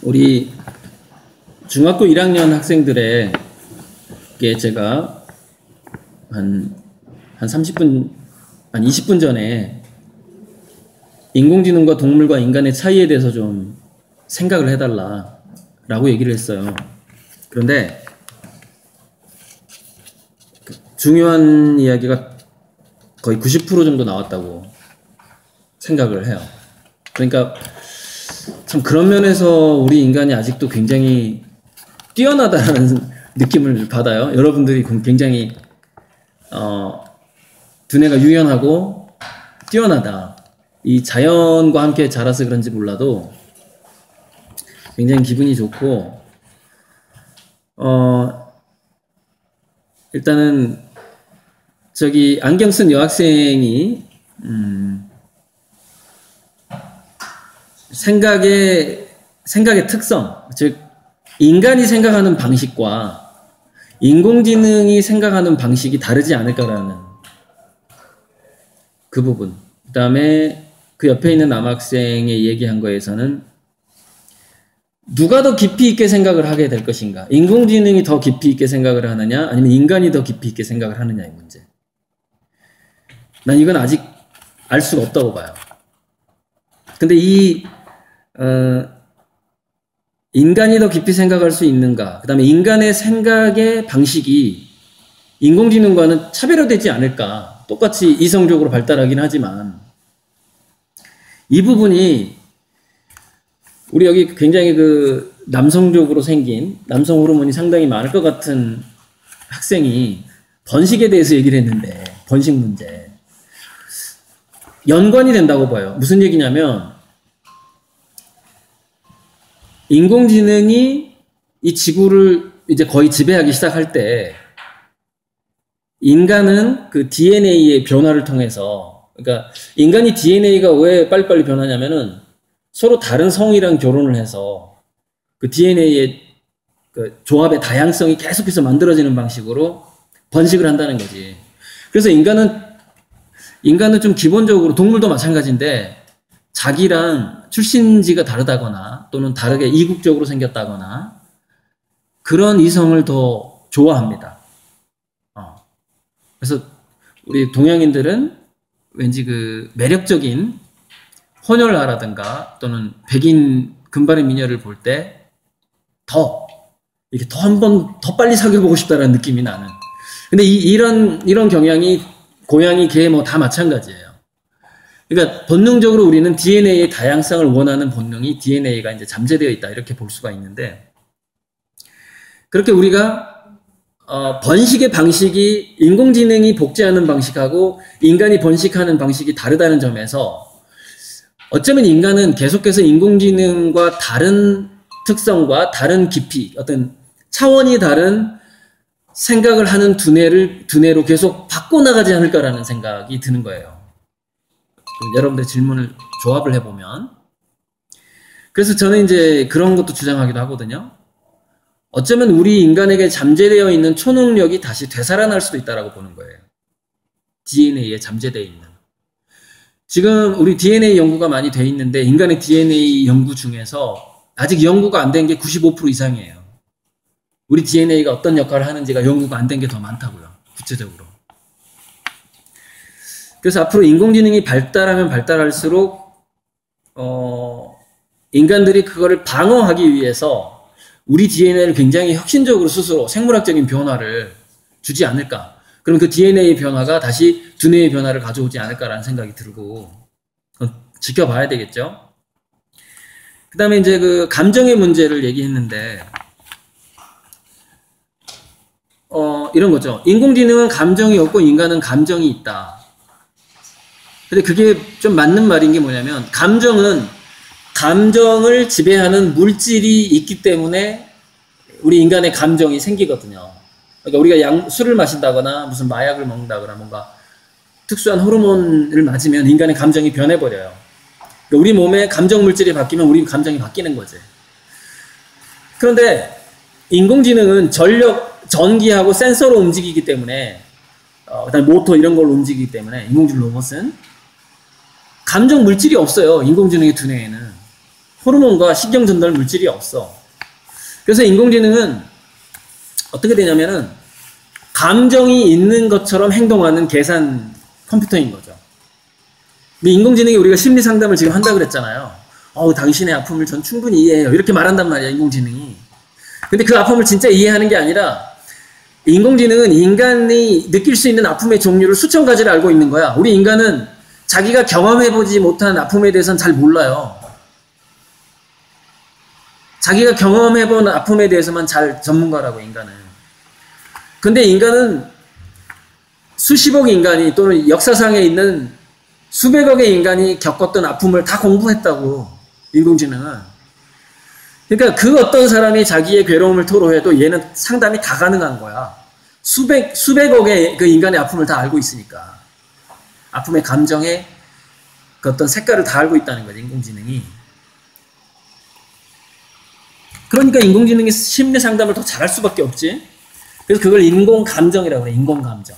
우리 중학교 1학년 학생들에게 제가 한 30분, 한 20분 전에 인공지능과 동물과 인간의 차이에 대해서 좀 생각을 해달라라고 얘기를 했어요. 그런데 중요한 이야기가 거의 90% 정도 나왔다고 생각을 해요. 그러니까 참 그런 면에서 우리 인간이 아직도 굉장히 뛰어나다라는 느낌을 받아요. 여러분들이 굉장히 두뇌가 유연하고 뛰어나다. 이 자연과 함께 자라서 그런지 몰라도 굉장히 기분이 좋고 일단은 저기 안경 쓴 여학생이 생각의 특성, 즉 인간이 생각하는 방식과 인공지능이 생각하는 방식이 다르지 않을까라는 그 부분. 그 다음에 그 옆에 있는 남학생이 얘기한 거에서는 누가 더 깊이 있게 생각을 하게 될 것인가? 인공지능이 더 깊이 있게 생각을 하느냐? 아니면 인간이 더 깊이 있게 생각을 하느냐의 문제. 난 이건 아직 알 수가 없다고 봐요. 근데 인간이 더 깊이 생각할 수 있는가? 그 다음에 인간의 생각의 방식이 인공지능과는 차별화되지 않을까? 똑같이 이성적으로 발달하긴 하지만 이 부분이 우리 여기 굉장히 그 남성적으로 생긴 남성 호르몬이 상당히 많을 것 같은 학생이 번식에 대해서 얘기를 했는데 번식 문제 연관이 된다고 봐요. 무슨 얘기냐면 인공지능이 이 지구를 이제 거의 지배하기 시작할 때 인간은 그 DNA의 변화를 통해서 그러니까 인간이 DNA가 왜 빨리빨리 변하냐면은 서로 다른 성이랑 결혼을 해서 그 DNA의 그 조합의 다양성이 계속해서 만들어지는 방식으로 번식을 한다는 거지. 그래서 인간은 좀 기본적으로 동물도 마찬가지인데 자기랑 출신지가 다르다거나 또는 다르게 이국적으로 생겼다거나 그런 이성을 더 좋아합니다. 그래서 우리 동양인들은 왠지 그 매력적인 혼혈아라든가 또는 백인 금발의 미녀를 볼 때 이렇게 더 한 번 더 빨리 사귀어보고 싶다라는 느낌이 나는. 근데 이런 경향이 고양이, 개 뭐 다 마찬가지예요. 그러니까 본능적으로 우리는 DNA의 다양성을 원하는 본능이 DNA가 이제 잠재되어 있다 이렇게 볼 수가 있는데 그렇게 우리가 번식의 방식이 인공지능이 복제하는 방식하고 인간이 번식하는 방식이 다르다는 점에서 어쩌면 인간은 계속해서 인공지능과 다른 특성과 다른 깊이 어떤 차원이 다른 생각을 하는 두뇌로 계속 바꿔나가지 않을까라는 생각이 드는 거예요. 여러분들의 질문을 조합을 해보면 그래서 저는 이제 그런 것도 주장하기도 하거든요. 어쩌면 우리 인간에게 잠재되어 있는 초능력이 다시 되살아날 수도 있다라고 보는 거예요. DNA에 잠재되어 있는. 지금 우리 DNA 연구가 많이 돼 있는데 인간의 DNA 연구 중에서 아직 연구가 안 된 게 95% 이상이에요. 우리 DNA가 어떤 역할을 하는지가 연구가 안 된 게 더 많다고요. 구체적으로. 그래서 앞으로 인공지능이 발달하면 발달할수록 인간들이 그거를 방어하기 위해서 우리 DNA를 굉장히 혁신적으로 스스로 생물학적인 변화를 주지 않을까. 그럼 그 DNA 변화가 다시 두뇌의 변화를 가져오지 않을까라는 생각이 들고 지켜봐야 되겠죠. 그 다음에 이제 그 감정의 문제를 얘기했는데 이런 거죠. 인공지능은 감정이 없고 인간은 감정이 있다. 근데 그게 좀 맞는 말인 게 뭐냐면 감정을 지배하는 물질이 있기 때문에 우리 인간의 감정이 생기거든요. 그러니까 우리가 술을 마신다거나 무슨 마약을 먹는다거나 뭔가 특수한 호르몬을 맞으면 인간의 감정이 변해버려요. 그러니까 우리 몸에 감정 물질이 바뀌면 우리 감정이 바뀌는 거지. 그런데 인공지능은 전기하고 센서로 움직이기 때문에 그다음에 모터 이런 걸로 움직이기 때문에 인공지능 로봇은 감정 물질이 없어요. 인공지능의 두뇌에는. 호르몬과 신경 전달 물질이 없어. 그래서 인공지능은 어떻게 되냐면은 감정이 있는 것처럼 행동하는 계산 컴퓨터인 거죠. 근데 인공지능이 우리가 심리 상담을 지금 한다 그랬잖아요. 당신의 아픔을 전 충분히 이해해요. 이렇게 말한단 말이야, 인공지능이. 근데 그 아픔을 진짜 이해하는 게 아니라 인공지능은 인간이 느낄 수 있는 아픔의 종류를 수천 가지를 알고 있는 거야. 우리 인간은 자기가 경험해보지 못한 아픔에 대해서는 잘 몰라요. 자기가 경험해본 아픔에 대해서만 잘 전문가라고, 인간은. 근데 인간은 수십억 인간이 또는 역사상에 있는 수백억의 인간이 겪었던 아픔을 다 공부했다고, 인공지능은. 그러니까 그 어떤 사람이 자기의 괴로움을 토로해도 얘는 상담이 다 가능한 거야. 수백억의 그 인간의 아픔을 다 알고 있으니까. 아픔의 감정의 그 어떤 색깔을 다 알고 있다는 거지, 인공지능이. 그러니까 인공지능이 심리 상담을 더 잘할 수밖에 없지. 그래서 그걸 인공감정이라고 그래, 인공감정.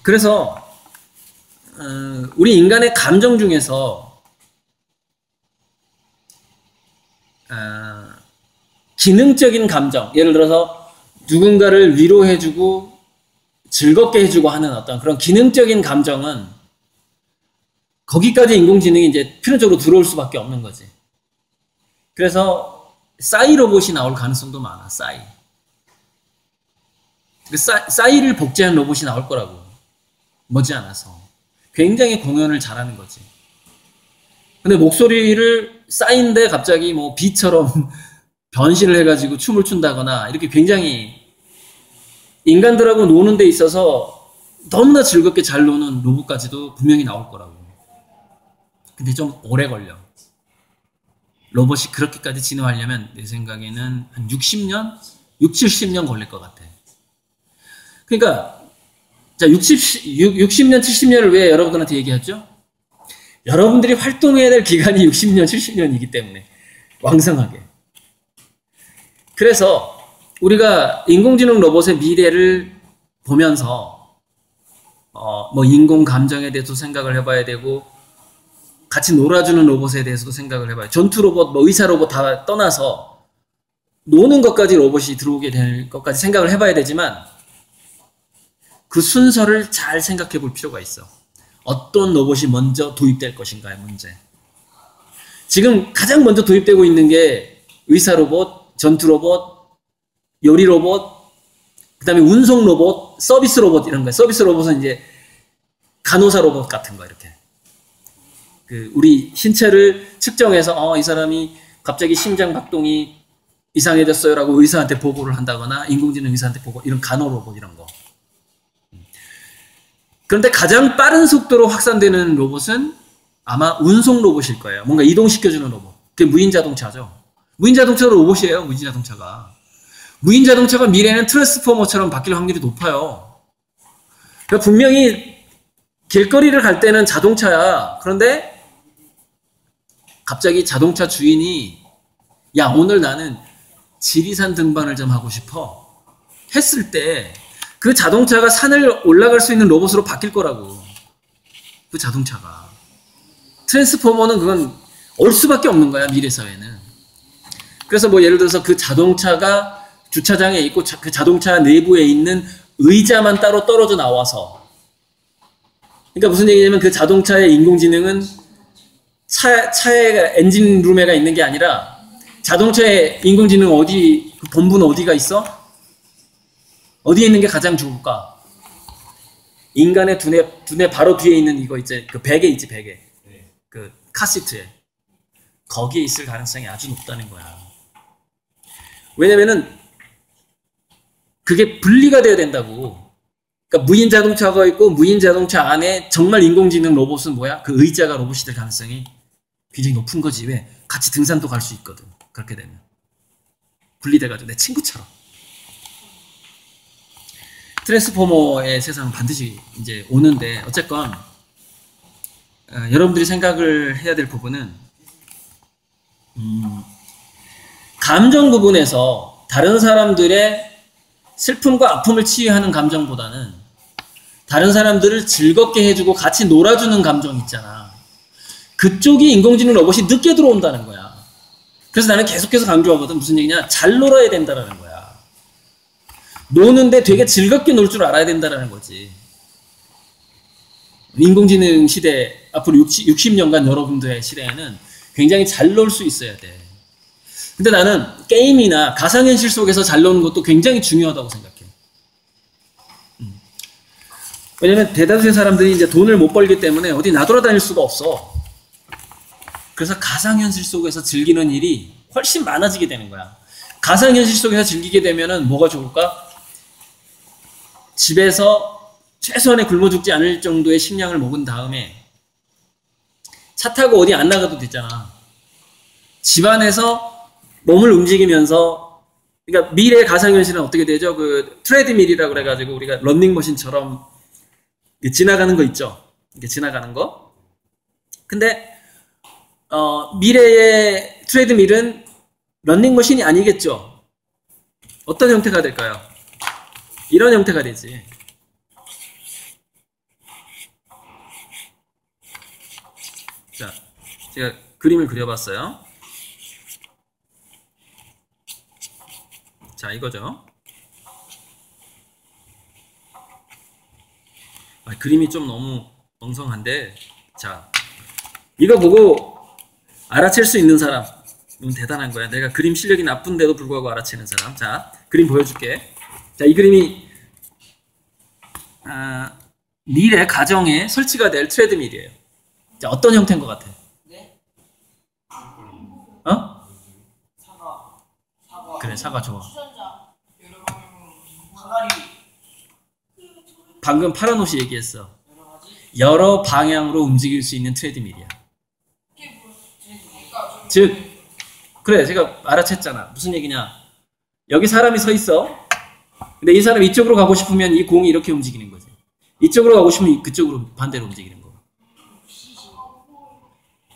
그래서 우리 인간의 감정 중에서 기능적인 감정, 예를 들어서 누군가를 위로해주고 즐겁게 해주고 하는 어떤 그런 기능적인 감정은 거기까지 인공지능이 이제 필연적으로 들어올 수밖에 없는 거지. 그래서 싸이 로봇이 나올 가능성도 많아. 싸이를 복제한 로봇이 나올 거라고. 머지않아서. 굉장히 공연을 잘하는 거지. 근데 목소리를 싸이인데 갑자기 뭐 비처럼 변신을 해가지고 춤을 춘다거나 이렇게 굉장히 인간들하고 노는 데 있어서 너무나 즐겁게 잘 노는 로봇까지도 분명히 나올 거라고. 근데 좀 오래 걸려. 로봇이 그렇게까지 진화하려면 내 생각에는 한 60년? 70년 걸릴 것 같아. 그러니까 자 60년, 70년을 왜 여러분들한테 얘기하죠? 여러분들이 활동해야 될 기간이 60년, 70년이기 때문에 왕성하게. 그래서 우리가 인공지능 로봇의 미래를 보면서 뭐 인공 감정에 대해서 생각을 해봐야 되고 같이 놀아주는 로봇에 대해서도 생각을 해봐요. 전투 로봇, 뭐 의사 로봇 다 떠나서 노는 것까지 로봇이 들어오게 될 것까지 생각을 해봐야 되지만 그 순서를 잘 생각해 볼 필요가 있어. 어떤 로봇이 먼저 도입될 것인가의 문제. 지금 가장 먼저 도입되고 있는 게 의사 로봇, 전투 로봇, 요리 로봇, 그 다음에 운송 로봇, 서비스 로봇 이런 거예요. 서비스 로봇은 이제 간호사 로봇 같은 거 이렇게. 우리 신체를 측정해서 이 사람이 갑자기 심장 박동이 이상해졌어요라고 의사한테 보고를 한다거나 인공지능 의사한테 보고 이런 간호 로봇 이런 거. 그런데 가장 빠른 속도로 확산되는 로봇은 아마 운송 로봇일 거예요. 뭔가 이동시켜주는 로봇. 그게 무인자동차죠. 무인자동차도 로봇이에요. 무인자동차가. 무인자동차가 미래에는 트랜스포머처럼 바뀔 확률이 높아요. 그러니까 분명히 길거리를 갈 때는 자동차야. 그런데 갑자기 자동차 주인이 야 오늘 나는 지리산 등반을 좀 하고 싶어 했을 때 그 자동차가 산을 올라갈 수 있는 로봇으로 바뀔 거라고. 그 자동차가. 트랜스포머는 그건 올 수밖에 없는 거야, 미래 사회는. 그래서 뭐 예를 들어서 그 자동차가 주차장에 있고 그 자동차 내부에 있는 의자만 따로 떨어져 나와서, 그러니까 무슨 얘기냐면 그 자동차의 인공지능은 차에 엔진룸에가 있는 게 아니라 자동차의 인공지능 어디, 그 본부는 어디가 있어? 어디에 있는 게 가장 좋을까? 인간의 두뇌 바로 뒤에 있는 이거 이제 그 베개 있지, 베개. 그 카시트에. 거기에 있을 가능성이 아주 높다는 거야. 왜냐면은 그게 분리가 돼야 된다고. 그러니까 무인 자동차가 있고 무인 자동차 안에 정말 인공지능 로봇은 뭐야? 그 의자가 로봇이 될 가능성이 굉장히 높은 거지. 왜? 같이 등산도 갈 수 있거든. 그렇게 되면. 분리돼가지고 내 친구처럼. 트랜스포머의 세상은 반드시 이제 오는데 어쨌건 여러분들이 생각을 해야 될 부분은 감정 부분에서 다른 사람들의 슬픔과 아픔을 치유하는 감정보다는 다른 사람들을 즐겁게 해주고 같이 놀아주는 감정 있잖아. 그쪽이 인공지능 로봇이 늦게 들어온다는 거야. 그래서 나는 계속해서 강조하거든. 무슨 얘기냐? 잘 놀아야 된다라는 거야. 노는데 되게 즐겁게 놀 줄 알아야 된다라는 거지. 인공지능 시대, 앞으로 60년간 여러분들의 시대에는 굉장히 잘 놀 수 있어야 돼. 근데 나는 게임이나 가상현실 속에서 잘 노는 것도 굉장히 중요하다고 생각해. 왜냐면 대다수의 사람들이 이제 돈을 못 벌기 때문에 어디 나돌아다닐 수가 없어. 그래서 가상현실 속에서 즐기는 일이 훨씬 많아지게 되는 거야. 가상현실 속에서 즐기게 되면은 뭐가 좋을까? 집에서 최소한의 굶어 죽지 않을 정도의 식량을 먹은 다음에 차 타고 어디 안 나가도 되잖아. 집안에서 몸을 움직이면서, 그러니까 미래의 가상현실은 어떻게 되죠? 그 트레드밀이라고 그래가지고 우리가 런닝머신처럼 지나가는 거 있죠? 이렇게 지나가는 거. 근데 미래의 트레드밀은 런닝머신이 아니겠죠? 어떤 형태가 될까요? 이런 형태가 되지. 자, 제가 그림을 그려봤어요. 자, 이거죠. 그림이 좀 너무 엉성한데, 자, 이거 보고 알아챌 수 있는 사람, 너무 대단한 거야. 내가 그림 실력이 나쁜데도 불구하고 알아채는 사람. 자, 그림 보여줄게. 자, 이 그림이 미래 가정에 설치가 될 트레드밀이에요. 자, 어떤 형태인 것 같아? 네? 어? 사과. 그래, 사과 좋아. 추천자. 여러 방향으로. 사다리. 방금 파란 옷이 얘기했어. 여러 가지. 여러 방향으로 움직일 수 있는 트레드밀이야. 그게 뭐니까 즉, 그래, 제가 알아챘잖아. 무슨 얘기냐? 여기 사람이 서 있어. 근데 이 사람이 이쪽으로 가고 싶으면 이 공이 이렇게 움직이는 거지. 이쪽으로 가고 싶으면 그쪽으로 반대로 움직이는 거.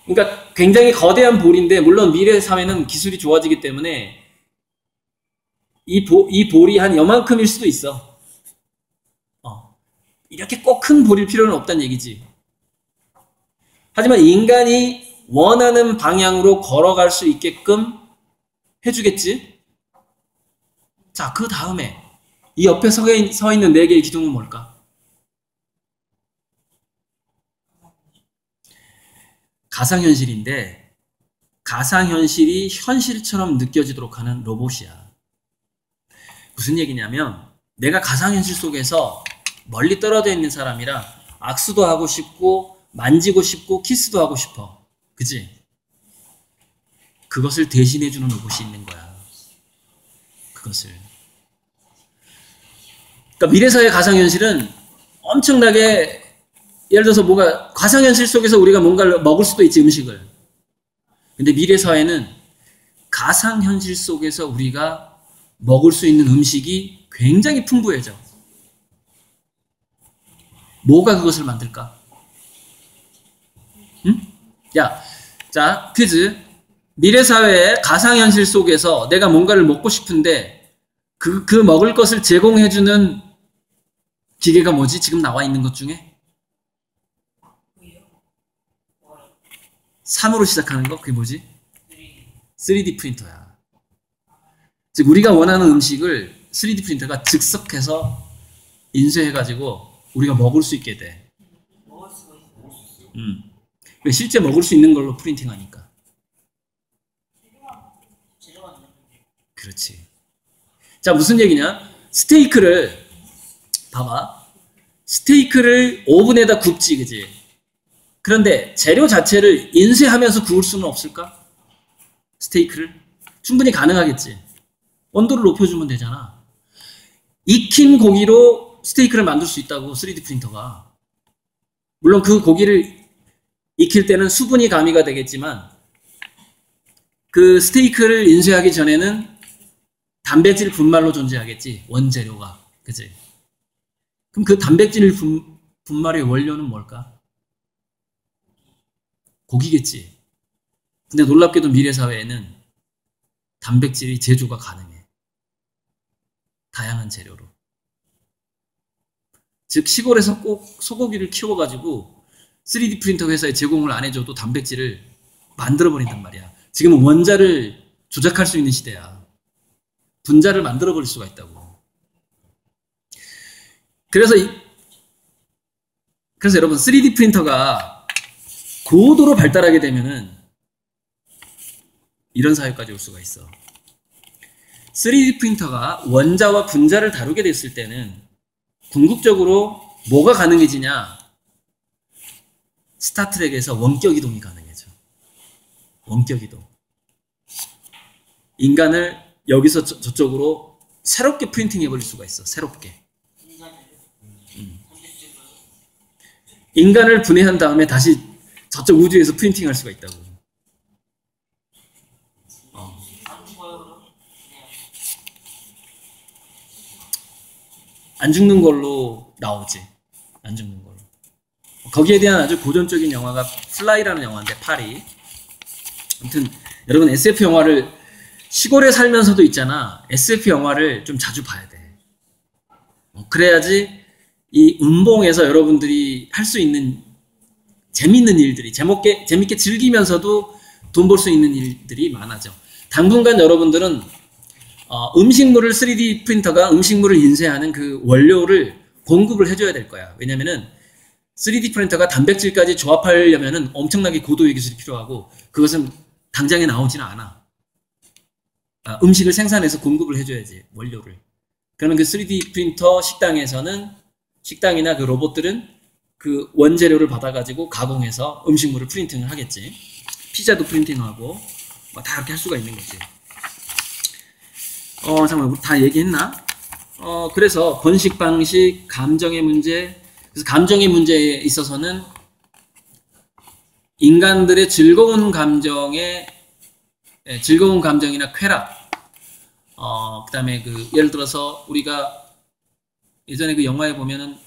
그러니까 굉장히 거대한 볼인데, 물론 미래 사회는 기술이 좋아지기 때문에 이 볼이 한 요만큼일 수도 있어. 이렇게 꼭 큰 볼일 필요는 없다는 얘기지. 하지만 인간이 원하는 방향으로 걸어갈 수 있게끔 해주겠지? 자, 그 다음에 이 옆에 서 있는 네 개의 기둥은 뭘까? 가상현실인데, 가상현실이 현실처럼 느껴지도록 하는 로봇이야. 무슨 얘기냐면, 내가 가상현실 속에서 멀리 떨어져 있는 사람이랑 악수도 하고 싶고 만지고 싶고 키스도 하고 싶어. 그치? 그것을 대신해주는 로봇이 있는 거야. 그것을. 그러니까 미래사회 가상현실은 엄청나게, 예를 들어서 뭐가 가상현실 속에서 우리가 뭔가를 먹을 수도 있지, 음식을. 근데 미래사회는 가상현실 속에서 우리가 먹을 수 있는 음식이 굉장히 풍부해져. 뭐가 그것을 만들까? 응? 야, 자, 퀴즈. 미래사회의 가상현실 속에서 내가 뭔가를 먹고 싶은데 그 먹을 것을 제공해주는 기계가 뭐지? 지금 나와 있는 것 중에? 3으로 시작하는 거? 그게 뭐지? 3D 프린터야. 즉, 우리가 원하는 음식을 3D 프린터가 즉석해서 인쇄해가지고 우리가 먹을 수 있게 돼. 먹을 수가 있어요. 실제 먹을 수 있는 걸로 프린팅하니까. 재료가 있는데. 그렇지. 자, 무슨 얘기냐? 스테이크를 봐봐. 스테이크를 오븐에다 굽지, 그지? 그런데 재료 자체를 인쇄하면서 구울 수는 없을까? 스테이크를? 충분히 가능하겠지. 온도를 높여주면 되잖아. 익힌 고기로 스테이크를 만들 수 있다고, 3D 프린터가. 물론 그 고기를 익힐 때는 수분이 가미가 되겠지만 그 스테이크를 인쇄하기 전에는 단백질 분말로 존재하겠지, 원재료가. 그치? 그럼 그 단백질 분말의 원료는 뭘까? 고기겠지. 근데 놀랍게도 미래사회에는 단백질이 제조가 가능해. 다양한 재료로. 즉 시골에서 꼭 소고기를 키워가지고 3D 프린터 회사에 제공을 안 해줘도 단백질을 만들어버린단 말이야. 지금은 원자를 조작할 수 있는 시대야. 분자를 만들어버릴 수가 있다고. 그래서 여러분 3D 프린터가 고도로 발달하게 되면은 이런 사회까지 올 수가 있어. 3D 프린터가 원자와 분자를 다루게 됐을 때는 궁극적으로 뭐가 가능해지냐? 스타트rek에서 원격 이동이 가능해져. 원격 이동. 인간을 여기서 저쪽으로 새롭게 프린팅 해버릴 수가 있어. 새롭게. 인간을 분해한 다음에 다시 저쪽 우주에서 프린팅 할 수가 있다고. 안 죽는 걸로 나오지. 안 죽는 걸로. 거기에 대한 아주 고전적인 영화가 플라이라는 영화인데, 파리. 아무튼 여러분 SF 영화를 시골에 살면서도 있잖아. SF 영화를 좀 자주 봐야 돼. 그래야지 이 음봉에서 여러분들이 할 수 있는 재밌는 일들이, 재밌게 즐기면서도 돈 벌 수 있는 일들이 많아져. 당분간 여러분들은 음식물을 3D 프린터가 음식물을 인쇄하는 그 원료를 공급을 해줘야 될 거야. 왜냐면은 3D 프린터가 단백질까지 조합하려면은 엄청나게 고도의 기술이 필요하고, 그것은 당장에 나오지는 않아. 음식을 생산해서 공급을 해줘야지, 원료를. 그러면 그 3D 프린터 식당이나 그 로봇들은 그 원재료를 받아가지고 가공해서 음식물을 프린팅을 하겠지. 피자도 프린팅하고, 다 이렇게 할 수가 있는 거지. 잠깐만, 우리 다 얘기했나? 그래서 번식 방식, 감정의 문제, 그래서 감정의 문제에 있어서는 인간들의 즐거운 감정이나 쾌락, 그 다음에 예를 들어서 우리가 예전에 그 영화에 보면은,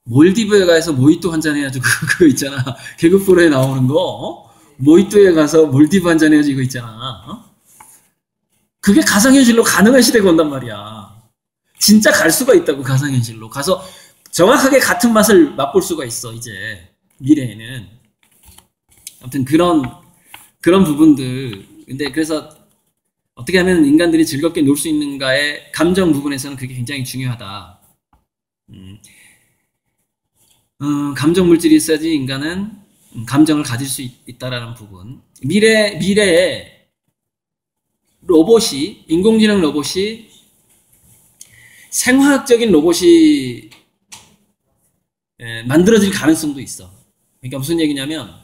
몰디브에 가서 모히또 한잔 해야지, 그거 있잖아. 개그 프로에 나오는 거, 모히또에 가서 몰디브 한잔 해야지, 이거 있잖아. 그게 가상현실로 가능한 시대가 온단 말이야. 진짜 갈 수가 있다고, 가상현실로. 가서 정확하게 같은 맛을 맛볼 수가 있어, 이제. 미래에는. 아무튼 그런 부분들. 근데 그래서 어떻게 하면 인간들이 즐겁게 놀 수 있는가의 감정 부분에서는 그게 굉장히 중요하다. 감정 물질이 있어야지 인간은 감정을 가질 수 있다라는 부분. 미래에 로봇이, 인공지능 로봇이, 생화학적인 로봇이 만들어질 가능성도 있어. 그러니까 무슨 얘기냐면,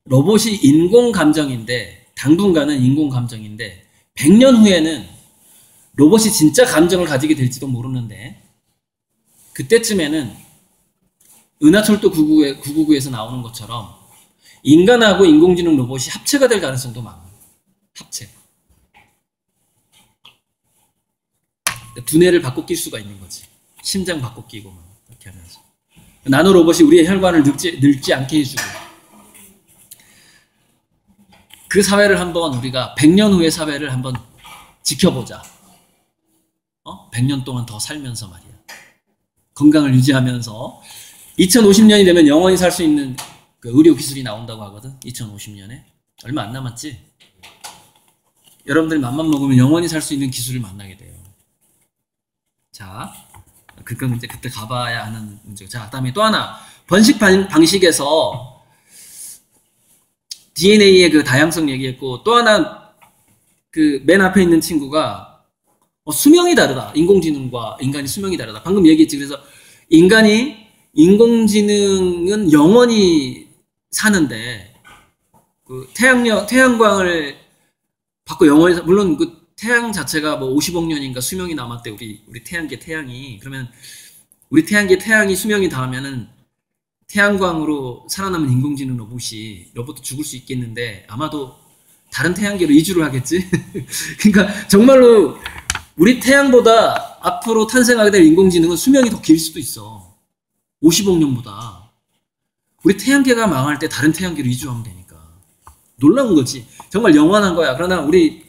로봇이 인공감정인데, 당분간은 인공감정인데, 100년 후에는 로봇이 진짜 감정을 가지게 될지도 모르는데, 그때쯤에는 은하철도 999에서 나오는 것처럼 인간하고 인공지능 로봇이 합체가 될 가능성도 많아. 합체. 두뇌를 바꿔 낄 수가 있는 거지. 심장 바꿔 끼고 막 이렇게 하면서. 나노 로봇이 우리의 혈관을 늙지 않게 해주고. 그 사회를 한번 우리가 100년 후의 사회를 한번 지켜보자. 100년 동안 더 살면서 말이야. 건강을 유지하면서 2050년이 되면 영원히 살 수 있는 그 의료 기술이 나온다고 하거든. 2050년에. 얼마 안 남았지? 여러분들이 맘만 먹으면 영원히 살 수 있는 기술을 만나게 돼요. 자, 그건 이제 그때 가봐야 하는 문제고. 자, 그다음에 또 하나. 번식 방식에서 DNA의 그 다양성 얘기했고, 또 하나 그 맨 앞에 있는 친구가 수명이 다르다. 인공지능과 인간이 수명이 다르다. 방금 얘기했지. 그래서 인공지능은 영원히 사는데, 그 태양광을 받고 영원히, 물론 그 태양 자체가 뭐 50억 년인가 수명이 남았대. 우리 태양계 태양이. 그러면 우리 태양계 태양이 수명이 닿으면은 태양광으로 살아남은 인공지능 로봇도 죽을 수 있겠는데, 아마도 다른 태양계로 이주를 하겠지? 그러니까 정말로 우리 태양보다 앞으로 탄생하게 될 인공지능은 수명이 더 길 수도 있어. 50억 년보다. 우리 태양계가 망할 때 다른 태양계로 이주하면 되니까. 놀라운 거지. 정말 영원한 거야. 그러나 우리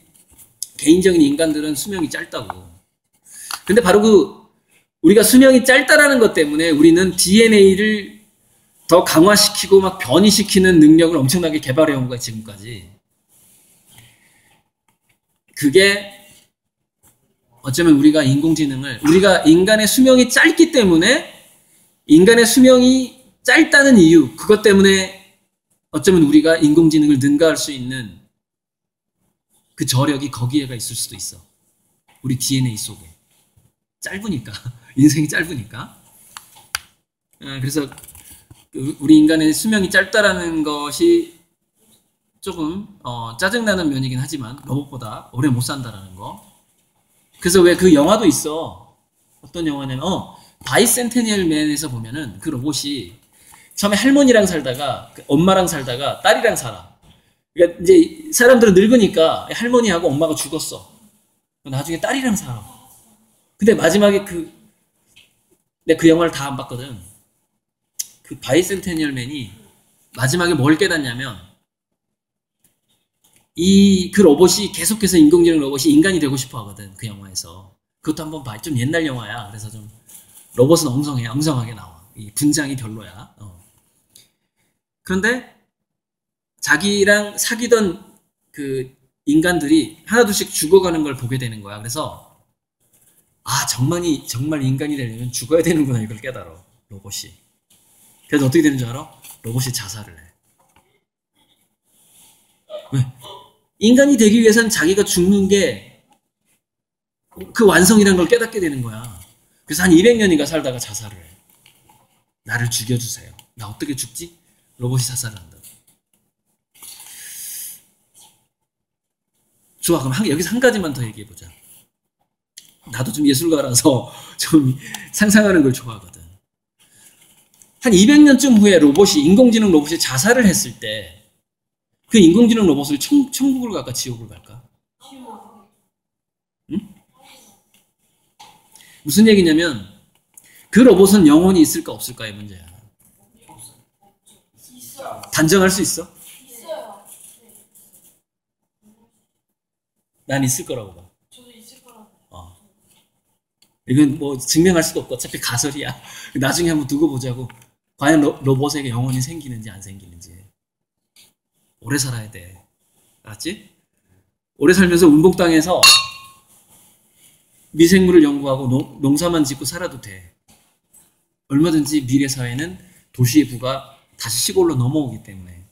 개인적인 인간들은 수명이 짧다고. 근데 바로 우리가 수명이 짧다라는 것 때문에 우리는 DNA를 더 강화시키고 막 변이시키는 능력을 엄청나게 개발해온 거야, 지금까지. 그게 어쩌면 우리가 인간의 수명이 짧기 때문에 인간의 수명이 짧다는 이유, 그것 때문에 어쩌면 우리가 인공지능을 능가할 수 있는 그 저력이 거기에가 있을 수도 있어. 우리 DNA 속에. 짧으니까. 인생이 짧으니까. 그래서 우리 인간의 수명이 짧다라는 것이 조금 짜증나는 면이긴 하지만 로봇보다 오래 못 산다라는 거. 그래서 왜 그 영화도 있어. 어떤 영화냐면 바이센테니얼 맨에서 보면은 그 로봇이 처음에 할머니랑 살다가 엄마랑 살다가 딸이랑 살아. 그러니까 이제 사람들은 늙으니까 할머니하고 엄마가 죽었어. 나중에 딸이랑 살아. 근데 마지막에 내가 그 영화를 다 안 봤거든. 그 바이센테니얼 맨이 마지막에 뭘 깨닫냐면 그 로봇이 계속해서 인공지능 로봇이 인간이 되고 싶어 하거든. 그 영화에서. 그것도 한번 봐. 좀 옛날 영화야. 그래서 좀 로봇은 엉성하게 나와. 이 분장이 별로야. 그런데 자기랑 사귀던 그 인간들이 하나둘씩 죽어가는 걸 보게 되는 거야. 그래서 정말 인간이 되려면 죽어야 되는구나, 이걸 깨달아, 로봇이. 그래서 어떻게 되는 줄 알아? 로봇이 자살을 해. 왜? 인간이 되기 위해서는 자기가 죽는 게 그 완성이라는 걸 깨닫게 되는 거야. 그래서 한 200년인가 살다가 자살을 해. 나를 죽여주세요. 나 어떻게 죽지? 로봇이 자살을 한다. 좋아, 그럼 여기서 한 가지만 더 얘기해보자. 나도 좀 예술가라서 좀 상상하는 걸 좋아하거든. 한 200년쯤 후에 인공지능 로봇이 자살을 했을 때 그 인공지능 로봇을 천국을 갈까 지옥을 갈까? 응? 무슨 얘기냐면 그 로봇은 영혼이 있을까 없을까의 문제야. 단정할 수 있어? 있어요. 난 있을 거라고 봐. 저도 있을 거라고. 이건 뭐 증명할 수도 없고 어차피 가설이야. 나중에 한번 두고 보자고. 과연 로봇에게 영혼이 생기는지 안 생기는지. 오래 살아야 돼. 알았지? 오래 살면서 운복 땅에서 미생물을 연구하고 농사만 짓고 살아도 돼. 얼마든지 미래 사회는 도시의 부가 다시 시골로 넘어오기 때문에.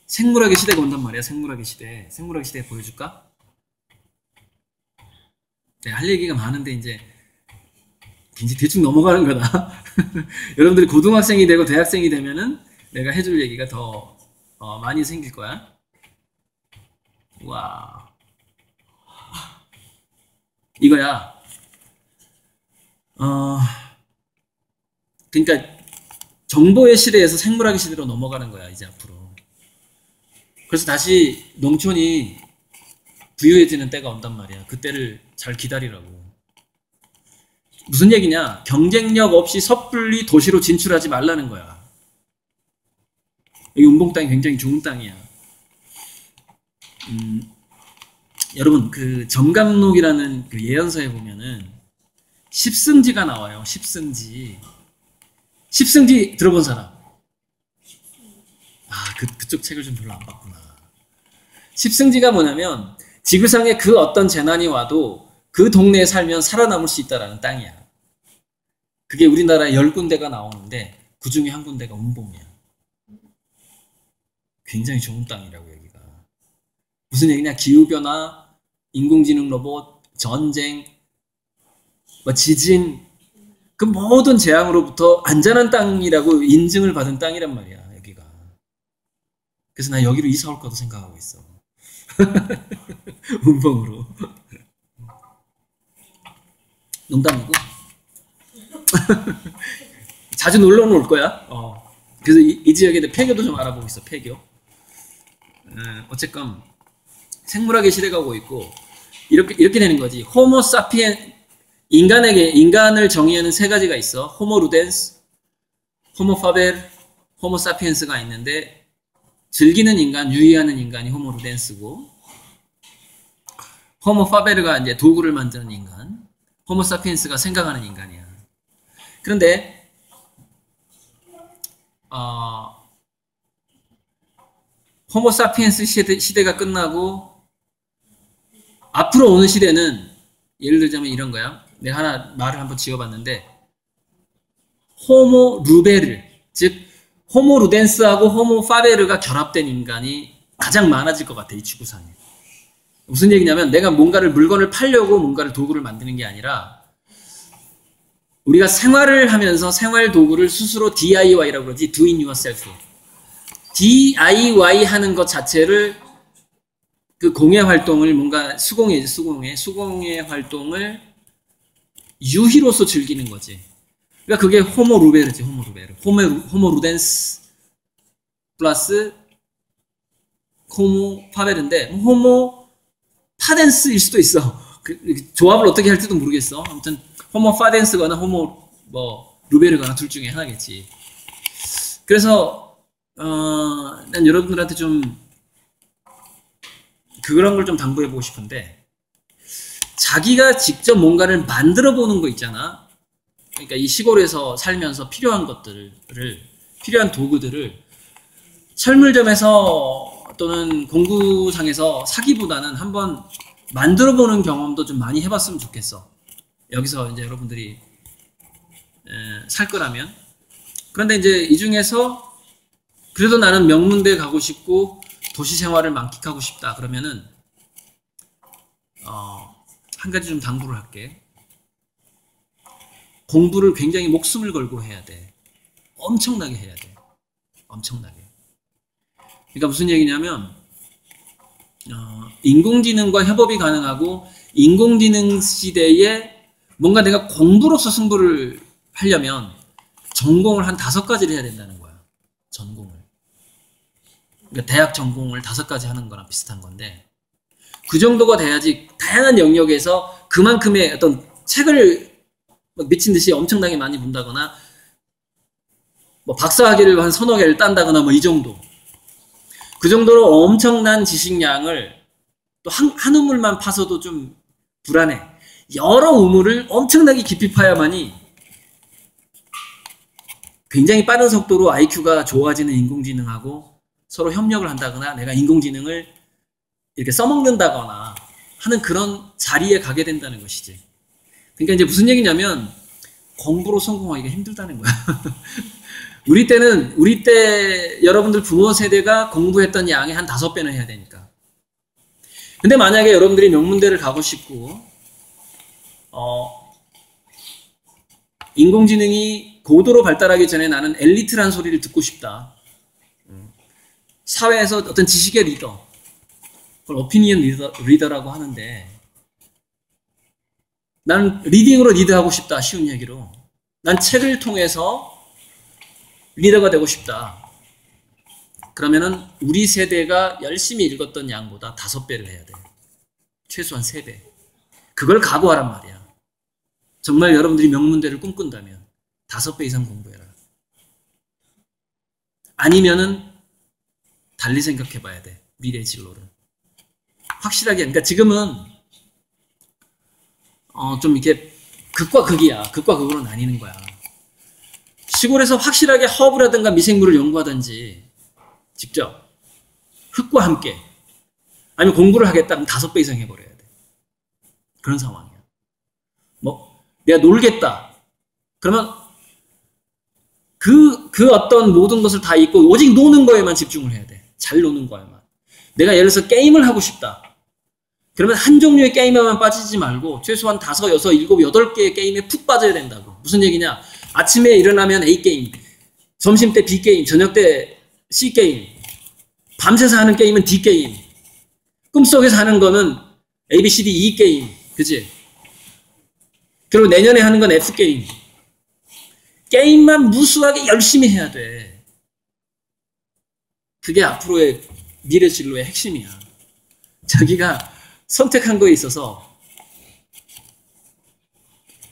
생물학의 시대가 온단 말이야. 생물학의 시대 보여줄까? 내가 할 얘기가 많은데 이제 대충 넘어가는 거다. 여러분들이 고등학생이 되고 대학생이 되면은 내가 해줄 얘기가 더 많이 생길 거야. 와, 이거야. 그러니까 정보의 시대에서 생물학의 시대로 넘어가는 거야, 이제 앞으로. 그래서 다시 농촌이 부유해지는 때가 온단 말이야. 그때를 잘 기다리라고. 무슨 얘기냐? 경쟁력 없이 섣불리 도시로 진출하지 말라는 거야. 여기 운봉 땅이 굉장히 좋은 땅이야. 여러분, 그 점감록이라는 그 예언서에 보면은 십승지가 나와요. 십승지 들어본 사람? 그쪽 책을 좀 별로 안 봤구나. 십승지가 뭐냐면 지구상에 그 어떤 재난이 와도 그 동네에 살면 살아남을 수 있다라는 땅이야. 그게 우리나라에 10군데가 나오는데 그 중에 한 군데가 운봉이야. 굉장히 좋은 땅이라고, 여기가. 무슨 얘기냐? 기후변화, 인공지능 로봇, 전쟁, 지진, 그 모든 재앙으로부터 안전한 땅이라고 인증을 받은 땅이란 말이야, 여기가. 그래서 나 여기로 이사 올 거도 생각하고 있어. 운봉으로. 농담이고. 자주 놀러는 올 거야. 그래서 이 지역에 대해 폐교도 좀 알아보고 있어, 폐교. 어쨌건 생물학의 시대가 오고 있고 이렇게 되는 거지. 호모 사피엔, 인간을 정의하는 세 가지가 있어. 호모 루덴스, 호모 파벨, 호모 사피엔스가 있는데 즐기는 인간, 유의하는 인간이 호모 루덴스고, 호모 파베르가 이제 도구를 만드는 인간, 호모사피엔스가 생각하는 인간이야. 그런데 호모사피엔스 시대가 끝나고 앞으로 오는 시대는 예를 들자면 이런 거야. 내가 하나 말을 한번 지어봤는데 호모 루베르, 즉 호모 루덴스하고 호모 파베르가 결합된 인간이 가장 많아질 것 같아, 이 지구상에. 무슨 얘기냐면 내가 물건을 팔려고 뭔가를 도구를 만드는 게 아니라 우리가 생활을 하면서 생활 도구를 스스로 DIY라고 그러지, do it yourself. DIY 하는 것 자체를 그 공예 활동을 뭔가 수공예 활동을 유희로서 즐기는 거지. 그러니까 그게 호모 루베르지, 호모 루베르. 호모 루덴스 플러스 호모 파베르인데 호모 파덴스일 수도 있어. 조합을 어떻게 할지도 모르겠어. 아무튼 호모 파덴스거나 호모 루베르거나 둘 중에 하나겠지. 그래서 난 여러분들한테 좀 그런 걸 좀 당부해보고 싶은데 자기가 직접 뭔가를 만들어 보는 거 있잖아. 그러니까 이 시골에서 살면서 필요한 것들을, 필요한 도구들을 철물점에서 또는 공구상에서 사기보다는 한번 만들어 보는 경험도 좀 많이 해봤으면 좋겠어. 여기서 이제 여러분들이 살 거라면. 그런데 이제 이 중에서 그래도 나는 명문대에 가고 싶고 도시 생활을 만끽하고 싶다. 그러면은 한 가지 좀 당부를 할게. 공부를 굉장히 목숨을 걸고 해야 돼. 엄청나게 해야 돼. 엄청나게. 그러니까 무슨 얘기냐면 인공지능과 협업이 가능하고 인공지능 시대에 뭔가 내가 공부로서 승부를 하려면 전공을 한 5가지를 해야 된다는 거야. 전공을. 그러니까 대학 전공을 5가지 하는 거랑 비슷한 건데 그 정도가 돼야지 다양한 영역에서 그만큼의 어떤 책을 미친 듯이 엄청나게 많이 본다거나 뭐 박사학위를 한 서너 개를 딴다거나 뭐 이 정도. 그 정도로 엄청난 지식량을 또 한 우물만 파서도 좀 불안해. 여러 우물을 엄청나게 깊이 파야만이 굉장히 빠른 속도로 IQ가 좋아지는 인공지능하고 서로 협력을 한다거나 내가 인공지능을 이렇게 써먹는다거나 하는 그런 자리에 가게 된다는 것이지. 그러니까 이제 무슨 얘기냐면 공부로 성공하기가 힘들다는 거야. 우리 때 여러분들 부모 세대가 공부했던 양의 한 5배는 해야 되니까. 근데 만약에 여러분들이 명문대를 가고 싶고 인공지능이 고도로 발달하기 전에 나는 엘리트란 소리를 듣고 싶다. 사회에서 어떤 지식의 리더, 그걸 오피니언 리더라고 하는데 나는 리딩으로 리드하고 싶다. 쉬운 얘기로. 난 책을 통해서 리더가 되고 싶다. 그러면은 우리 세대가 열심히 읽었던 양보다 5배를 해야 돼. 최소한 3배. 그걸 각오하란 말이야. 정말 여러분들이 명문대를 꿈꾼다면 5배 이상 공부해라. 아니면은 달리 생각해 봐야 돼. 미래 진로를. 확실하게. 그러니까 지금은 좀 이렇게 극과 극이야. 극과 극으로 나뉘는 거야. 시골에서 확실하게 허브라든가 미생물을 연구하든지 직접 흙과 함께 아니면 공부를 하겠다 그럼 5배 이상 해버려야 돼. 그런 상황이야. 뭐 내가 놀겠다 그러면 그 어떤 모든 것을 다 잊고 오직 노는 거에만 집중을 해야 돼. 잘 노는 거에만. 내가 예를 들어서 게임을 하고 싶다. 그러면 한 종류의 게임에만 빠지지 말고 최소한 5, 6, 7, 8개의 게임에 푹 빠져야 된다고. 무슨 얘기냐? 아침에 일어나면 A게임, 점심때 B게임, 저녁때 C게임, 밤새서 하는 게임은 D게임, 꿈속에서 하는 거는 ABCD E게임, 그치? 그리고 내년에 하는 건 F게임. 게임만 무수하게 열심히 해야 돼. 그게 앞으로의 미래 진로의 핵심이야. 자기가 선택한 거에 있어서.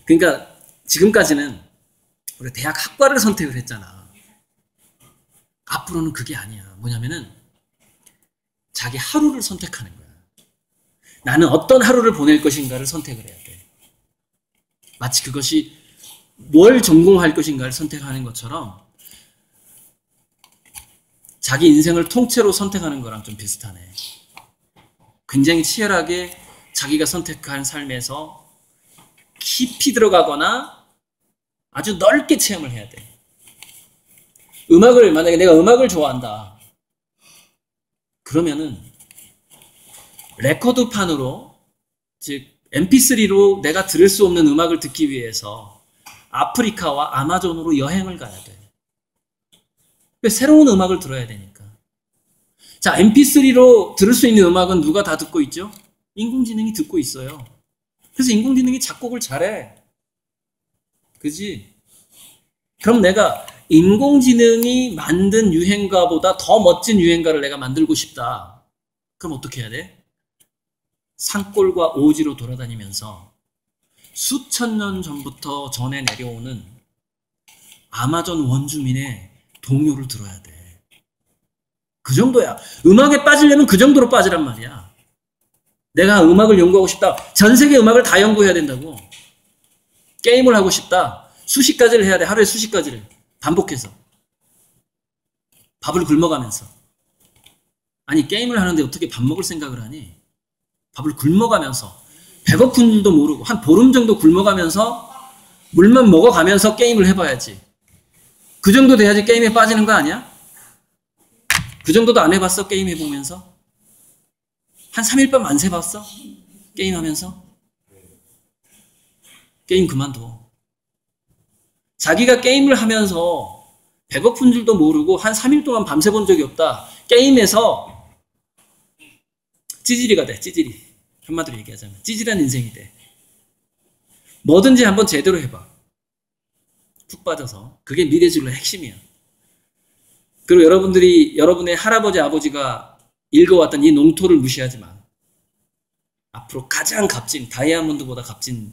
그러니까 지금까지는 우리가 대학 학과를 선택을 했잖아. 앞으로는 그게 아니야. 뭐냐면은 자기 하루를 선택하는 거야. 나는 어떤 하루를 보낼 것인가를 선택을 해야 돼. 마치 그것이 뭘 전공할 것인가를 선택하는 것처럼 자기 인생을 통째로 선택하는 거랑 좀 비슷하네. 굉장히 치열하게 자기가 선택한 삶에서 깊이 들어가거나 아주 넓게 체험을 해야 돼. 만약에 내가 음악을 좋아한다. 그러면은 레코드판으로, 즉 MP3로 내가 들을 수 없는 음악을 듣기 위해서 아프리카와 아마존으로 여행을 가야 돼. 새로운 음악을 들어야 되니까. 자, MP3로 들을 수 있는 음악은 누가 다 듣고 있죠? 인공지능이 듣고 있어요. 그래서 인공지능이 작곡을 잘해. 그지? 그럼 내가 인공지능이 만든 유행가보다 더 멋진 유행가를 내가 만들고 싶다. 그럼 어떻게 해야 돼? 산골과 오지로 돌아다니면서 수천 년 전부터 전해 내려오는 아마존 원주민의 동요를 들어야 돼. 그 정도야. 음악에 빠지려면 그 정도로 빠지란 말이야. 내가 음악을 연구하고 싶다. 전 세계 음악을 다 연구해야 된다고. 게임을 하고 싶다. 수십 가지를 해야 돼. 하루에 수십 가지를. 반복해서. 밥을 굶어가면서. 아니, 게임을 하는데 어떻게 밥 먹을 생각을 하니? 밥을 굶어가면서. 배고픈 줄도 모르고 한 보름 정도 굶어가면서 물만 먹어가면서 게임을 해봐야지. 그 정도 돼야지 게임에 빠지는 거 아니야? 그 정도도 안 해봤어? 게임 해보면서? 한 3일 밤 안 새봤어? 게임하면서? 게임 그만둬. 자기가 게임을 하면서 배고픈 줄도 모르고 한 3일 동안 밤새 본 적이 없다. 게임에서 찌질이가 돼. 찌질이. 한마디로 얘기하자면 찌질한 인생이 돼. 뭐든지 한번 제대로 해봐. 푹 빠져서. 그게 미래진로의 핵심이야. 그리고 여러분의 할아버지 아버지가 읽어왔던 이 농토를 무시하지 마. 앞으로 가장 값진, 다이아몬드보다 값진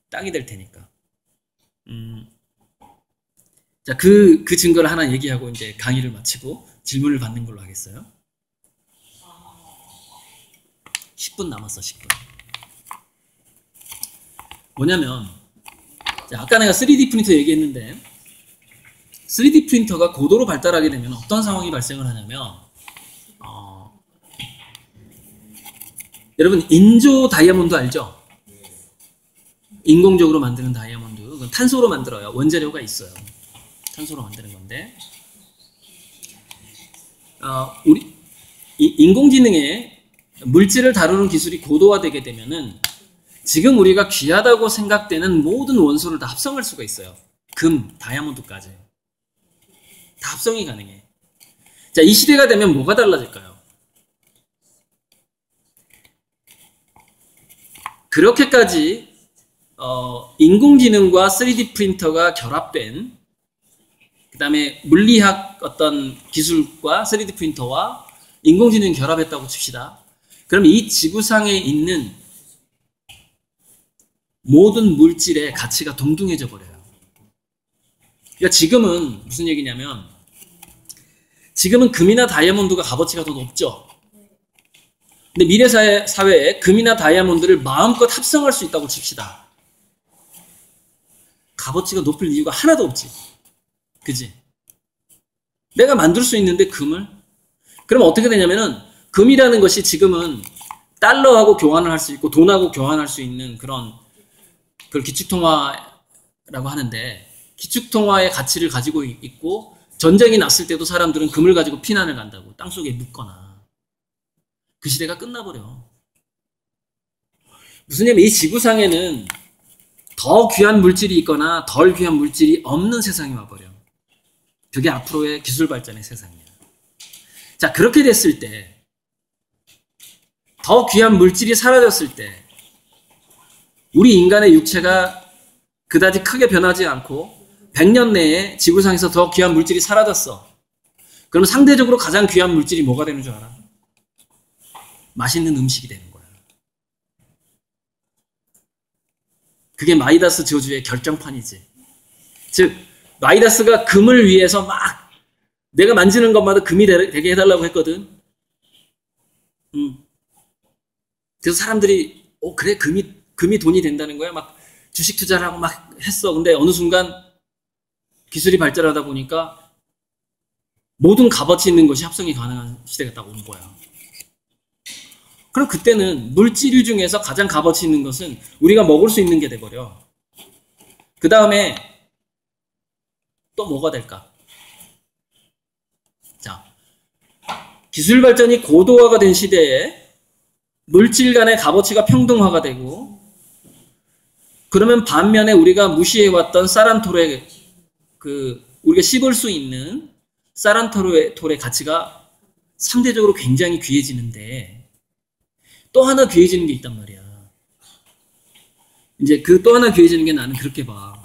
땅이 될 테니까. 자, 그 증거를 하나 얘기하고 이제 강의를 마치고 질문을 받는 걸로 하겠어요. 10분 남았어, 10분. 뭐냐면, 아까 내가 3D 프린터 얘기했는데, 3D 프린터가 고도로 발달하게 되면 어떤 상황이 발생을 하냐면, 여러분, 인조 다이아몬드 알죠? 인공적으로 만드는 다이아몬드. 그건 탄소로 만들어요. 원재료가 있어요. 탄소로 만드는 건데, 인공지능의 물질을 다루는 기술이 고도화되게 되면은 지금 우리가 귀하다고 생각되는 모든 원소를 다 합성할 수가 있어요. 금, 다이아몬드까지. 다 합성이 가능해. 자, 이 시대가 되면 뭐가 달라질까요? 그렇게까지 인공지능과 3D 프린터가 결합된, 그 다음에 물리학 어떤 기술과 3D 프린터와 인공지능이 결합했다고 칩시다. 그럼 이 지구상에 있는 모든 물질의 가치가 동등해져 버려요. 그러니까 지금은 무슨 얘기냐면, 지금은 금이나 다이아몬드가 값어치가 더 높죠. 근데 미래 사회에 금이나 다이아몬드를 마음껏 합성할 수 있다고 칩시다. 값어치가 높을 이유가 하나도 없지. 그지? 내가 만들 수 있는데 금을? 그럼 어떻게 되냐면은 금이라는 것이 지금은 달러하고 교환을 할 수 있고 돈하고 교환할 수 있는 그걸 기축통화라고 하는데, 기축통화의 가치를 가지고 있고 전쟁이 났을 때도 사람들은 금을 가지고 피난을 간다고. 땅속에 묻거나. 그 시대가 끝나버려. 무슨 얘기냐면 이 지구상에는 더 귀한 물질이 있거나 덜 귀한 물질이 없는 세상이 와버려. 그게 앞으로의 기술 발전의 세상이야. 자, 그렇게 됐을 때, 더 귀한 물질이 사라졌을 때, 우리 인간의 육체가 그다지 크게 변하지 않고 100년 내에 지구상에서 더 귀한 물질이 사라졌어. 그럼 상대적으로 가장 귀한 물질이 뭐가 되는 줄 알아? 맛있는 음식이 되는 거야. 그게 마이다스 저주의 결정판이지. 즉, 마이다스가 금을 위해서 막 내가 만지는 것마다 금이 되게 해달라고 했거든. 그래서 사람들이 그래 금이 돈이 된다는 거야. 막 주식 투자를 하고 막 했어. 근데 어느 순간 기술이 발전하다 보니까 모든 값어치 있는 것이 합성이 가능한 시대가 딱 온 거야. 그럼 그때는 물질 중에서 가장 값어치 있는 것은 우리가 먹을 수 있는 게 돼버려. 그 다음에 또 뭐가 될까? 자, 기술 발전이 고도화가 된 시대에 물질 간의 값어치가 평등화가 되고, 그러면 반면에 우리가 무시해왔던 사란톨의 우리가 씹을 수 있는 사란톨의 가치가 상대적으로 굉장히 귀해지는데, 또 하나 귀해지는 게 있단 말이야. 이제 그 또 하나 귀해지는 게 나는 그렇게 봐.